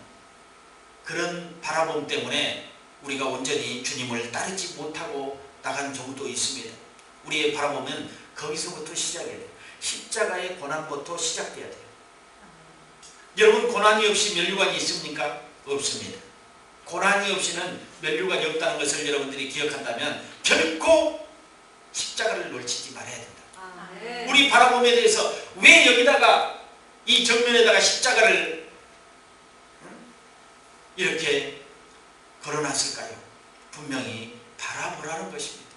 그런 바라봄 때문에 우리가 온전히 주님을 따르지 못하고 나간 경우도 있습니다. 우리의 바라보면 거기서부터 시작해야 돼요. 십자가의 고난부터 시작돼야 돼요. 여러분, 고난이 없이 면류관이 있습니까? 없습니다. 고난이 없이는 면류관이 없다는 것을 여러분들이 기억한다면 결코 십자가를 놓치지 말아야 된다. 우리 바라봄에 대해서 왜 여기다가 이 정면에다가 십자가를 이렇게 걸어놨을까요? 분명히 바라보라는 것입니다.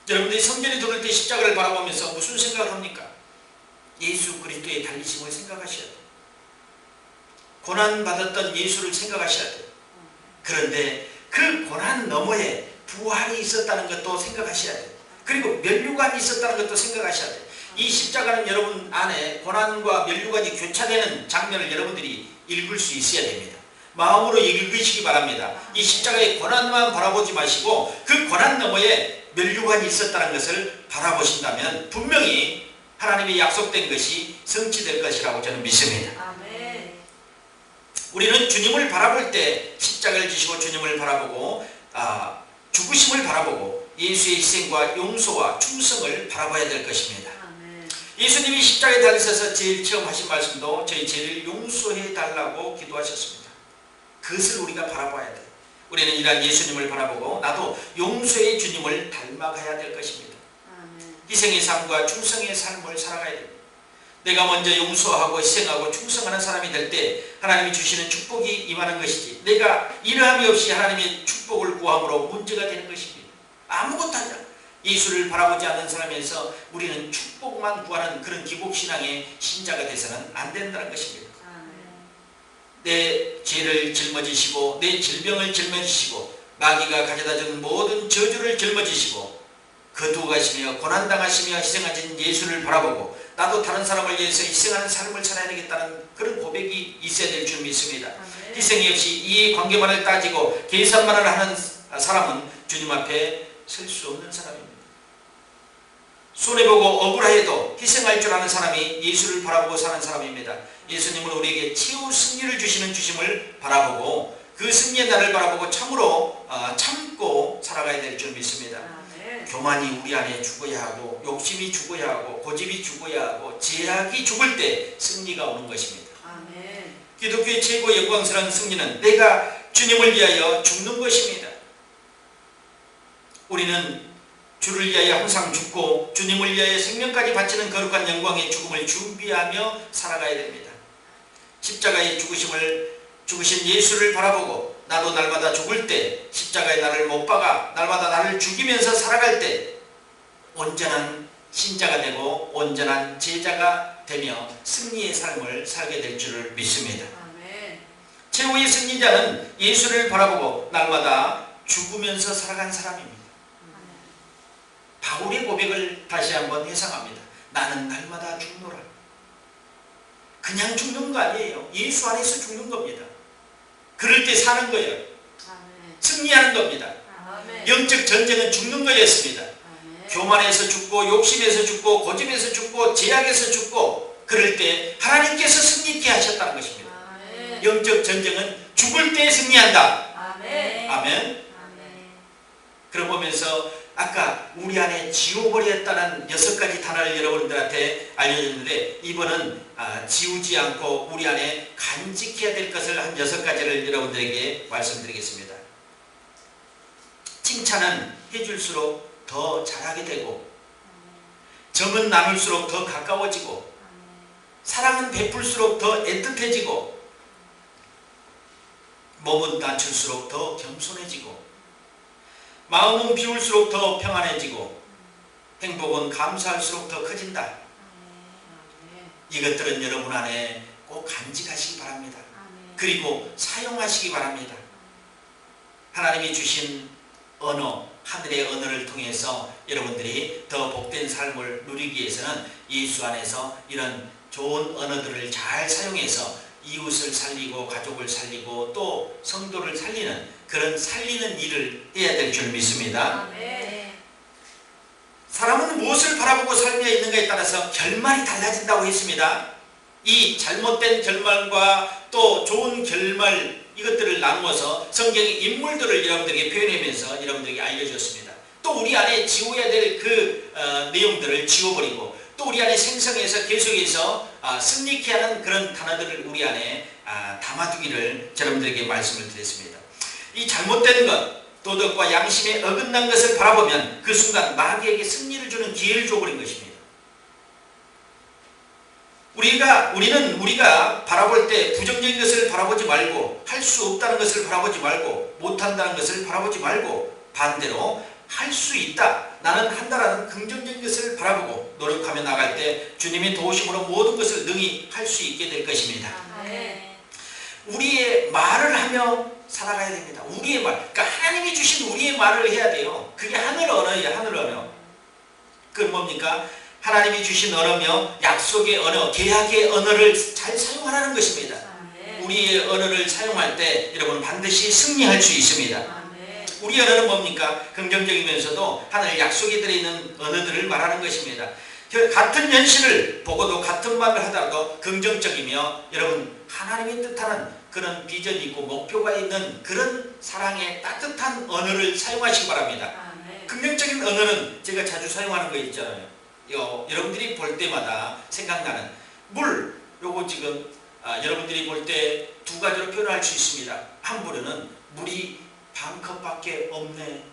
여러분들이 성전에 들어올 때 십자가를 바라보면서 무슨 생각을 합니까? 예수 그리스도의 달리심을 생각하셔야 돼요. 고난받았던 예수를 생각하셔야 돼요. 그런데 그 고난 너머에 부활이 있었다는 것도 생각하셔야 돼요. 그리고 면류관이 있었다는 것도 생각하셔야 돼요. 이 십자가는 여러분 안에 고난과 면류관이 교차되는 장면을 여러분들이 읽을 수 있어야 됩니다. 마음으로 읽으시기 바랍니다. 이 십자가의 고난만 바라보지 마시고 그 고난 너머에 면류관이 있었다는 것을 바라보신다면 분명히 하나님의 약속된 것이 성취될 것이라고 저는 믿습니다. 아멘. 우리는 주님을 바라볼 때 십자가를 지시고 주님을 바라보고 죽으심을 바라보고 예수의 희생과 용서와 충성을 바라봐야 될 것입니다. 아멘. 예수님이 십자가에 달리셔서 제일 처음 하신 말씀도 저희 죄를 용서해 달라고 기도하셨습니다. 그것을 우리가 바라봐야 돼요. 우리는 이러한 예수님을 바라보고 나도 용서의 주님을 닮아가야 될 것입니다. 아멘. 희생의 삶과 충성의 삶을 살아가야 됩니다. 내가 먼저 용서하고 희생하고 충성하는 사람이 될 때 하나님이 주시는 축복이 임하는 것이지, 내가 이러함이 없이 하나님의 축복을 구함으로 문제가 되는 것입니다. 아무것도 하지 않아. 예수를 바라보지 않는 사람에서 우리는 축복만 구하는 그런 기복신앙의 신자가 돼서는 안 된다는 것입니다. 내 죄를 짊어지시고 내 질병을 짊어지시고 마귀가 가져다준 모든 저주를 짊어지시고 거두어가시며 고난당하시며 희생하신 예수를 바라보고 나도 다른 사람을 위해서 희생하는 삶을 살아야 되겠다는 그런 고백이 있어야 될 줄 믿습니다. 희생이 없이 이 관계만을 따지고 계산만을 하는 사람은 주님 앞에 설 수 없는 사람입니다. 손해보고 억울해도 희생할 줄 아는 사람이 예수를 바라보고 사는 사람입니다. 예수님은 우리에게 최후 승리를 주시는 주심을 바라보고 그 승리의 날을 바라보고 참으로 참고 살아가야 될 줄 믿습니다. 교만이 우리 안에 죽어야 하고 욕심이 죽어야 하고 고집이 죽어야 하고 제약이 죽을 때 승리가 오는 것입니다. 아멘. 기독교의 최고 영광스러운 승리는 내가 주님을 위하여 죽는 것입니다. 우리는 주를 위하여 항상 죽고 주님을 위하여 생명까지 바치는 거룩한 영광의 죽음을 준비하며 살아가야 됩니다. 십자가의 죽으신 예수를 바라보고 나도 날마다 죽을 때 십자가의 나를 못 박아 날마다 나를 죽이면서 살아갈 때 온전한 신자가 되고 온전한 제자가 되며 승리의 삶을 살게 될 줄을 믿습니다. 아멘. 최후의 승리자는 예수를 바라보고 날마다 죽으면서 살아간 사람입니다. 바울의 고백을 다시 한번 회상합니다. 나는 날마다 죽노라. 그냥 죽는 거 아니에요. 예수 안에서 죽는 겁니다. 그럴 때 사는 거예요. 아멘. 승리하는 겁니다. 아멘. 영적 전쟁은 죽는 거였습니다. 아멘. 교만에서 죽고 욕심에서 죽고 고집에서 죽고 제약에서 죽고 그럴 때 하나님께서 승리케 하셨다는 것입니다. 아멘. 영적 전쟁은 죽을 때 승리한다. 아멘. 아멘. 아멘. 그러 보면서 아까 우리 안에 지워버렸다는 6가지 단어를 여러분들한테 알려줬는데 이번은 지우지 않고 우리 안에 간직해야 될 것을 한 6가지를 여러분들에게 말씀드리겠습니다. 칭찬은 해줄수록 더 잘하게 되고 정은 나눌수록 더 가까워지고 사랑은 베풀수록 더 애틋해지고 몸은 낮출수록 더 겸손해지고 마음은 비울수록 더 평안해지고 행복은 감사할수록 더 커진다. 이것들은 여러분 안에 꼭 간직하시기 바랍니다. 그리고 사용하시기 바랍니다. 하나님이 주신 언어, 하늘의 언어를 통해서 여러분들이 더 복된 삶을 누리기 위해서는 예수 안에서 이런 좋은 언어들을 잘 사용해서 이웃을 살리고 가족을 살리고 또 성도를 살리는 그런 살리는 일을 해야 될 줄 믿습니다. 아멘. 사람은 무엇을 바라보고 살며 있는가에 따라서 결말이 달라진다고 했습니다. 이 잘못된 결말과 또 좋은 결말, 이것들을 나누어서 성경의 인물들을 여러분들에게 표현하면서 여러분들에게 알려주었습니다. 또 우리 안에 지워야 될 그 내용들을 지워버리고 또 우리 안에 생성해서 계속해서 승리케 하는 그런 단어들을 우리 안에 담아두기를 여러분들에게 말씀을 드렸습니다. 이 잘못된 것, 도덕과 양심에 어긋난 것을 바라보면 그 순간 마귀에게 승리를 주는 기회를 줘버린 것입니다. 우리가 바라볼 때 부정적인 것을 바라보지 말고, 할 수 없다는 것을 바라보지 말고, 못한다는 것을 바라보지 말고, 반대로 할 수 있다, 나는 한다라는 긍정적인 것을 바라보고 노력하며 나갈 때 주님의 도우심으로 모든 것을 능히 할 수 있게 될 것입니다. 우리의 말을 하며 살아가야 됩니다. 우리의 말, 그러니까 하나님이 주신 우리의 말을 해야 돼요. 그게 하늘 언어예요. 하늘 언어. 그건 뭡니까? 하나님이 주신 언어며 약속의 언어, 계약의 언어를 잘 사용하라는 것입니다. 우리의 언어를 사용할 때 여러분 반드시 승리할 수 있습니다. 우리 언어는 뭡니까? 긍정적이면서도 하늘 약속이 들어있는 언어들을 말하는 것입니다. 같은 현실을 보고도 같은 말을 하더라도 긍정적이며 여러분 하나님이 뜻하는 그런 비전이 있고 목표가 있는 그런 사랑의 따뜻한 언어를 사용하시기 바랍니다. 긍정적인 언어는 제가 자주 사용하는 거 있잖아요. 여러분들이 볼 때마다 생각나는 물, 요거 지금 여러분들이 볼 때 두 가지로 표현할 수 있습니다. 한 부류는 물이 반 컵밖에 없네.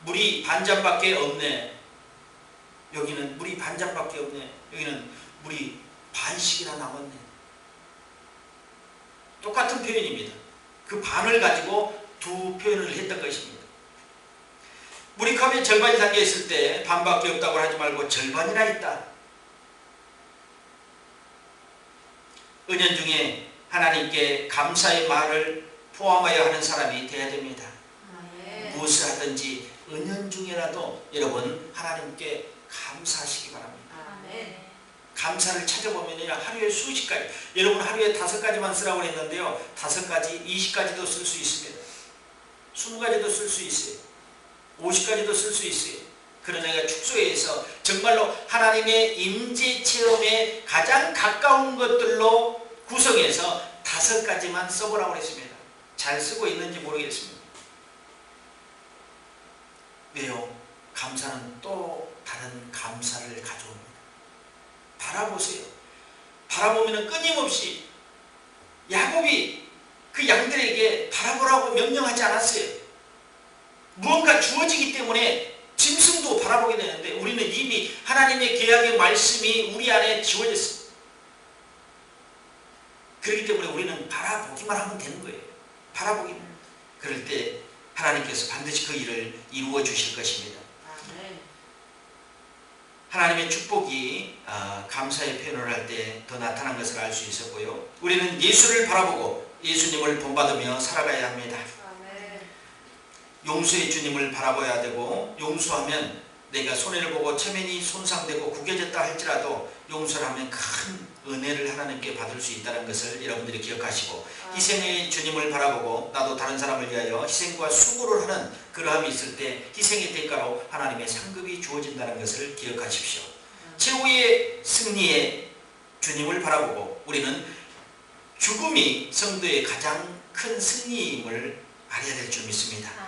물이 반 잔밖에 없네. 여기는 물이 반 잔밖에 없네. 여기는 물이 반씩이나 남았네. 똑같은 표현입니다. 그 반을 가지고 두 표현을 했던 것입니다. 물이 컵에 절반이 담겨있을 때 반밖에 없다고 하지 말고 절반이나 있다. 은연중에 하나님께 감사의 말을 포함하여 하는 사람이 되어야 됩니다. 무엇을 하든지 은연중에라도 여러분 하나님께 감사하시기 바랍니다. 감사를 찾아보면 하루에 수십 가지, 여러분 하루에 5가지만 쓰라고 했는데요, 5가지, 20가지도 쓸 수 있습니다. 20가지도 쓸 수 있어요. 50가지도 쓸 수 있어요. 그러나 축소해서 정말로 하나님의 임재 체험에 가장 가까운 것들로 구성해서 5가지만 써보라고 했습니다. 잘 쓰고 있는지 모르겠습니다. 왜요? 감사는 또 다른 감사를 가져옵니다. 바라보세요. 바라보면 끊임없이 야곱이 그 양들에게 바라보라고 명령하지 않았어요. 무언가 주어지기 때문에 짐승도 바라보게 되는데 우리는 이미 하나님의 계약의 말씀이 우리 안에 지워졌습니다. 그렇기 때문에 우리는 바라보기만 하면 되는 거예요. 바라보기만. 그럴 때 하나님께서 반드시 그 일을 이루어 주실 것입니다. 하나님의 축복이 감사의 표현을 할 때 더 나타난 것을 알 수 있었고요. 우리는 예수를 바라보고 예수님을 본받으며 살아가야 합니다. 용서의 주님을 바라봐야 되고, 용서하면 내가 손해를 보고 체면이 손상되고 구겨졌다 할지라도 용서를 하면 큰 은혜를 하나님께 받을 수 있다는 것을 여러분들이 기억하시고, 희생의 주님을 바라보고 나도 다른 사람을 위하여 희생과 수고를 하는 그러함이 있을 때 희생의 대가로 하나님의 상급이 주어진다는 것을 기억하십시오. 최후의 승리의 주님을 바라보고 우리는 죽음이 성도의 가장 큰 승리임을 알아야 될 줄 믿습니다.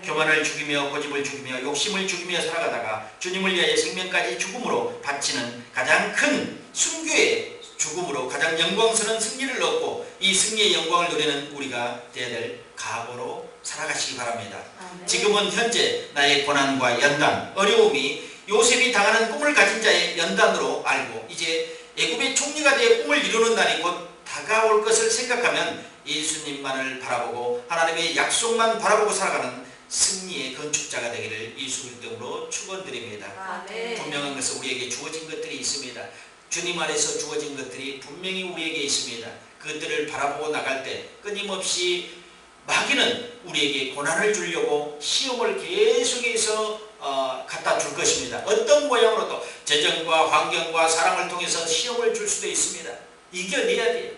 교만을 죽이며 고집을 죽이며 욕심을 죽이며 살아가다가 주님을 위하여 생명까지 죽음으로 바치는 가장 큰 순교의 죽음으로 가장 영광스러운 승리를 얻고 이 승리의 영광을 누리는 우리가 되어야 될 각오로 살아가시기 바랍니다. 지금은 현재 나의 고난과 연단, 어려움이 요셉이 당하는 꿈을 가진 자의 연단으로 알고 이제 애굽의 총리가 되어 꿈을 이루는 날이 곧 다가올 것을 생각하면 예수님만을 바라보고 하나님의 약속만 바라보고 살아가는 승리의 건축자가 되기를 예수 이름으로 축원드립니다. 분명한 것은 우리에게 주어진 것들이 있습니다. 주님 안에서 주어진 것들이 분명히 우리에게 있습니다. 그것들을 바라보고 나갈 때 끊임없이 마귀는 우리에게 고난을 주려고 시험을 계속해서 갖다 줄 것입니다. 어떤 모양으로도 재정과 환경과 사람을 통해서 시험을 줄 수도 있습니다. 이겨내야 돼요.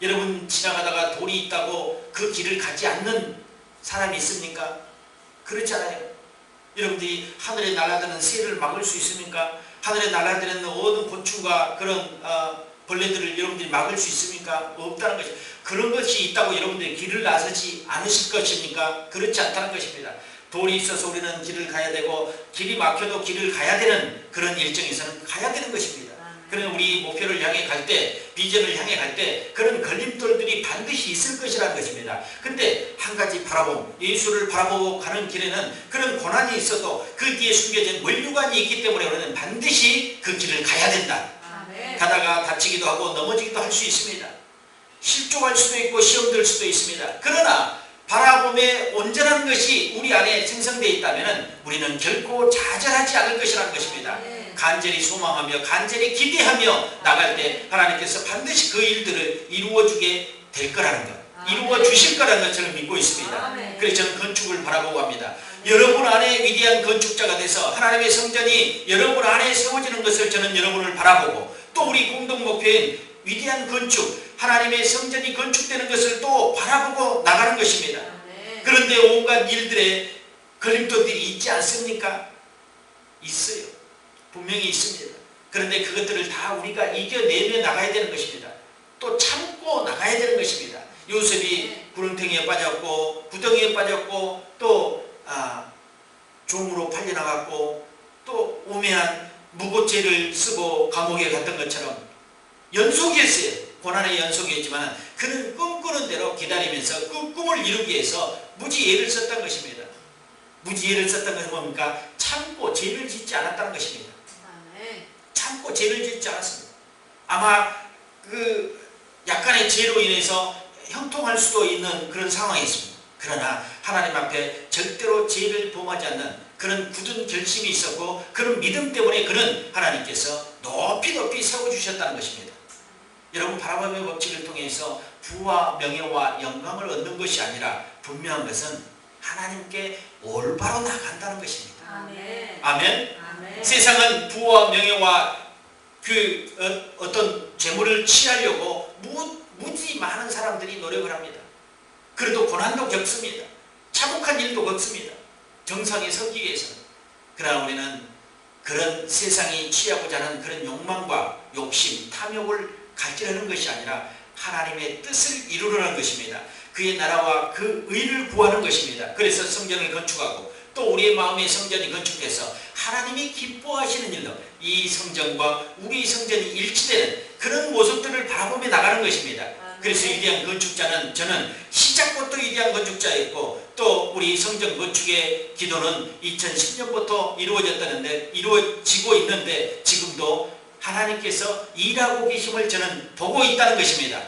여러분 지나가다가 돌이 있다고 그 길을 가지 않는 사람이 있습니까? 그렇잖아요. 여러분들이 하늘에 날아드는 새를 막을 수 있습니까? 하늘에 날아드는 모든 곤충과 그런 벌레들을 여러분들이 막을 수 있습니까? 없다는 것이. 그런 것이 있다고 여러분들이 길을 나서지 않으실 것입니까? 그렇지 않다는 것입니다. 돌이 있어서 우리는 길을 가야 되고 길이 막혀도 길을 가야 되는 그런 일정에서는 가야 되는 것입니다. 그런 우리 목표를 향해 갈 때, 비전을 향해 갈 때 그런 걸림돌들이 반드시 있을 것이라는 것입니다. 근데 한 가지 바라봄, 예수를 바라보고 가는 길에는 그런 고난이 있어도 그 뒤에 숨겨진 원류관이 있기 때문에 우리는 반드시 그 길을 가야 된다. 가다가 다치기도 하고 넘어지기도 할 수 있습니다. 실족할 수도 있고 시험 들 수도 있습니다. 그러나 바라봄에 온전한 것이 우리 안에 생성되어 있다면 우리는 결코 좌절하지 않을 것이라는 것입니다. 간절히 소망하며 간절히 기대하며 나갈 때 하나님께서 반드시 그 일들을 이루어주게 될 거라는 것, 이루어 주실 거라는 것 저는 믿고 있습니다. 그래서 저는 건축을 바라보고 합니다. 여러분 안에 위대한 건축자가 돼서 하나님의 성전이 여러분 안에 세워지는 것을 저는 여러분을 바라보고, 또 우리 공동 목표인 위대한 건축, 하나님의 성전이 건축되는 것을 또 바라보고 나가는 것입니다. 그런데 온갖 일들의 걸림돌들이 있지 않습니까? 있어요. 분명히 있습니다. 그런데 그것들을 다 우리가 이겨내며 나가야 되는 것입니다. 또 참고 나가야 되는 것입니다. 요셉이 구렁텅이에 빠졌고 구덩이에 빠졌고 또 종으로 팔려나갔고 또 우매한 무고죄를 쓰고 감옥에 갔던 것처럼 연속이었어요. 고난의 연속이었지만 그는 꿈꾸는 대로 기다리면서 그 꿈을 이루기 위해서 무지애를 썼던 것입니다. 무지애를 썼던 것은 뭡니까? 참고 죄를 짓지 않았다는 것입니다. 참고 죄를 짓지 않았습니다. 아마 그 약간의 죄로 인해서 형통할 수도 있는 그런 상황이 있습니다. 그러나 하나님 앞에 절대로 죄를 범하지 않는 그런 굳은 결심이 있었고 그런 믿음 때문에 그는 하나님께서 높이 높이 세워주셨다는 것입니다. 여러분, 바라봄의 법칙을 통해서 부와 명예와 영광을 얻는 것이 아니라 분명한 것은 하나님께 올바로 나간다는 것입니다. 아멘. 아멘. 아멘. 세상은 부와 명예와 그 어떤 재물을 취하려고 무지 많은 사람들이 노력을 합니다. 그래도 고난도 겪습니다. 참혹한 일도 겪습니다. 정상에 서기 위해서는. 그러나 우리는 그런 세상이 취하고자 하는 그런 욕망과 욕심, 탐욕을 가지려는 것이 아니라 하나님의 뜻을 이루려는 것입니다. 그의 나라와 그 의를 구하는 것입니다. 그래서 성전을 건축하고 또 우리의 마음의 성전이 건축돼서 하나님이 기뻐하시는 일로 이 성전과 우리 성전이 일치되는 그런 모습들을 바라보며 나가는 것입니다. 그래서 위대한 건축자는, 저는 시작부터 위대한 건축자였고 또 우리 성전 건축의 기도는 2010년부터 이루어지고 있는데 지금도 하나님께서 일하고 계심을 저는 보고 있다는 것입니다.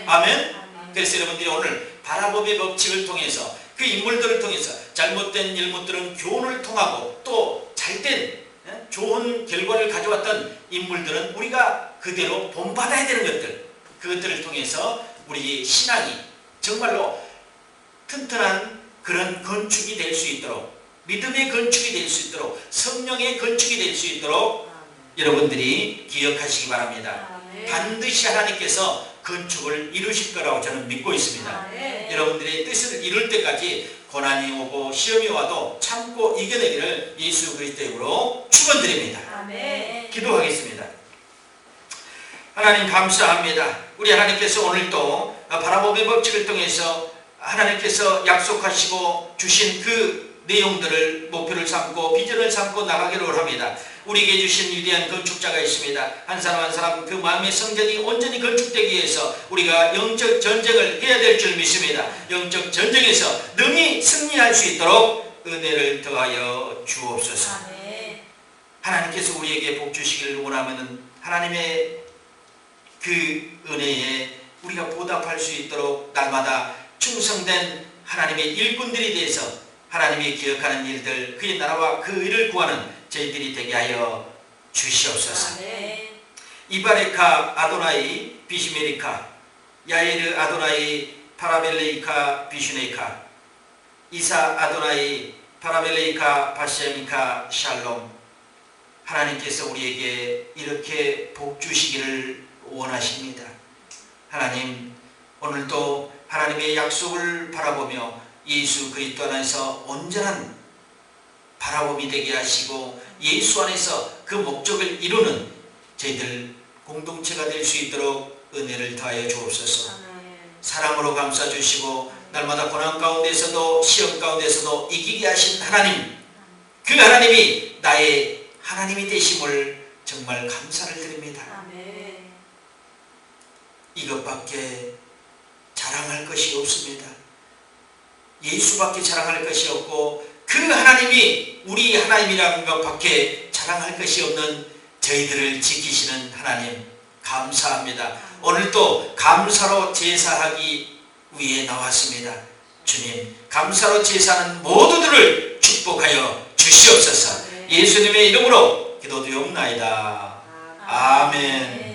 아멘. 그래서 여러분들이 오늘 바라봄의 법칙을 통해서 그 인물들을 통해서 잘못된 인물들은 교훈을 통하고 또 잘된 좋은 결과를 가져왔던 인물들은 우리가 그대로 본받아야 되는 것들, 그것들을 통해서 우리 신앙이 정말로 튼튼한 그런 건축이 될 수 있도록, 믿음의 건축이 될 수 있도록, 성령의 건축이 될 수 있도록 여러분들이 기억하시기 바랍니다. 반드시 하나님께서 건축을 이루실 거라고 저는 믿고 있습니다. 여러분들의 뜻을 이룰 때까지 고난이 오고 시험이 와도 참고 이겨내기를 예수 그리스도의 이름으로 축원드립니다. 기도하겠습니다. 하나님 감사합니다. 우리 하나님께서 오늘도 바라봄의 법칙을 통해서 하나님께서 약속하시고 주신 그 내용들을 목표를 삼고 비전을 삼고 나가기를 원합니다. 우리에게 주신 위대한 건축자가 있습니다. 한 사람 한 사람 그 마음의 성전이 온전히 건축되기 위해서 우리가 영적 전쟁을 해야 될 줄 믿습니다. 영적 전쟁에서 능히 승리할 수 있도록 은혜를 더하여 주옵소서. 하나님께서 우리에게 복 주시기를 원하면 하나님의 그 은혜에 우리가 보답할 수 있도록 날마다 충성된 하나님의 일꾼들이 돼서 하나님이 기억하는 일들, 그의 나라와 그 의를 구하는 저희들이 되게 하여 주시옵소서. 이바레카 아도나이 비시메리카, 야이르 아도나이 파라벨레이카 비슈네이카, 이사 아도나이 파라벨레이카 바시미카 샬롬. 하나님께서 우리에게 이렇게 복 주시기를 원하십니다. 하나님, 오늘도 하나님의 약속을 바라보며 예수 그리스도 안에서 온전한 바라봄이 되게 하시고 예수 안에서 그 목적을 이루는 저희들 공동체가 될 수 있도록 은혜를 더하여 주옵소서. 아멘. 사랑으로 감싸주시고 날마다 고난 가운데서도 시험 가운데서도 이기게 하신 하나님, 그 하나님이 나의 하나님이 되심을 정말 감사를 드립니다. 아멘. 이것밖에 자랑할 것이 없습니다. 예수밖에 자랑할 것이 없고 그 하나님이 우리 하나님이라는 것밖에 자랑할 것이 없는 저희들을 지키시는 하나님 감사합니다. 오늘도 감사로 제사하기 위해 나왔습니다. 주님, 감사로 제사하는 모두들을 축복하여 주시옵소서. 예수님의 이름으로 기도드리옵나이다. 아멘.